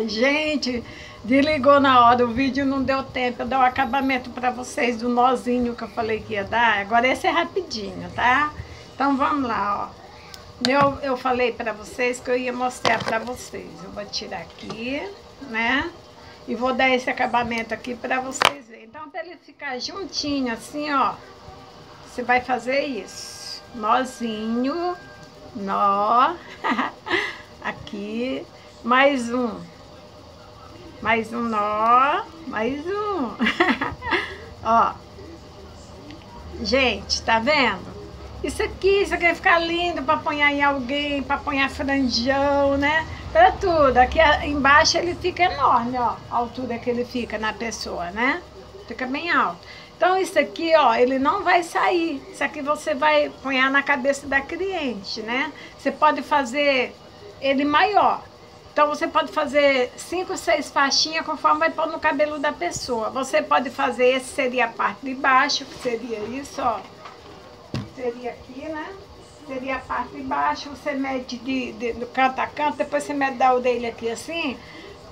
Gente, desligou na hora, o vídeo não deu tempo. Eu dou o acabamento para vocês do nozinho que eu falei que ia dar. Agora esse é rapidinho, tá? Então vamos lá, ó. Eu falei para vocês que eu ia mostrar para vocês. Eu vou tirar aqui, né? E vou dar esse acabamento aqui para vocês verem. Então, para ele ficar juntinho assim, ó, você vai fazer isso. Nozinho, nó, aqui, mais um nó, mais um. Ó, gente, tá vendo? Isso aqui vai ficar lindo para apanhar em alguém, para apanhar franjão, né? Para tudo. Aqui embaixo ele fica enorme, ó, a altura que ele fica na pessoa, né? Fica bem alto. Então isso aqui, ó, ele não vai sair. Isso aqui você vai apanhar na cabeça da cliente, né? Você pode fazer ele maior. Então você pode fazer 5, 6 faixinhas conforme vai pôr no cabelo da pessoa. Você pode fazer, esse seria a parte de baixo, que seria isso, ó. Seria aqui, né? Seria a parte de baixo, você mede do canto a canto, depois você mede da orelha aqui assim,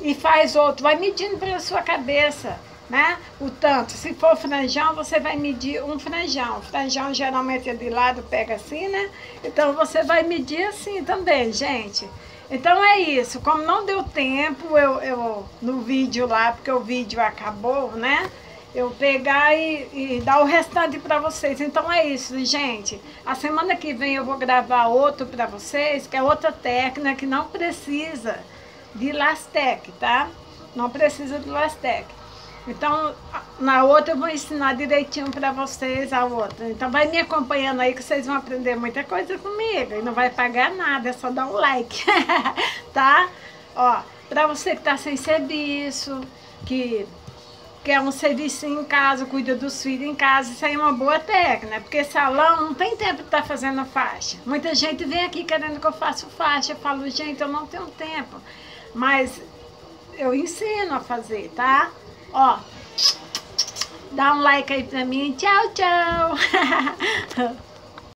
e faz outro, vai medindo pela sua cabeça, né? O tanto, se for franjão, você vai medir um franjão. Franjão geralmente é de lado, pega assim, né? Então você vai medir assim também, gente. Então é isso, como não deu tempo eu no vídeo lá, porque o vídeo acabou, né? Eu pegar e dar o restante para vocês. Então é isso, gente. A semana que vem eu vou gravar outro para vocês, que é outra técnica que não precisa de lastec, tá? Não precisa de lastec. Então, na outra eu vou ensinar direitinho para vocês a outra. Então vai me acompanhando aí que vocês vão aprender muita coisa comigo. E não vai pagar nada, é só dar um like, tá? Ó, para você que tá sem serviço, que quer um serviço em casa, cuida dos filhos em casa, isso aí é uma boa técnica, porque salão não tem tempo de estar fazendo faixa. Muita gente vem aqui querendo que eu faça faixa, eu falo, gente, eu não tenho tempo, mas eu ensino a fazer, tá? Ó, dá um like aí pra mim, tchau, tchau!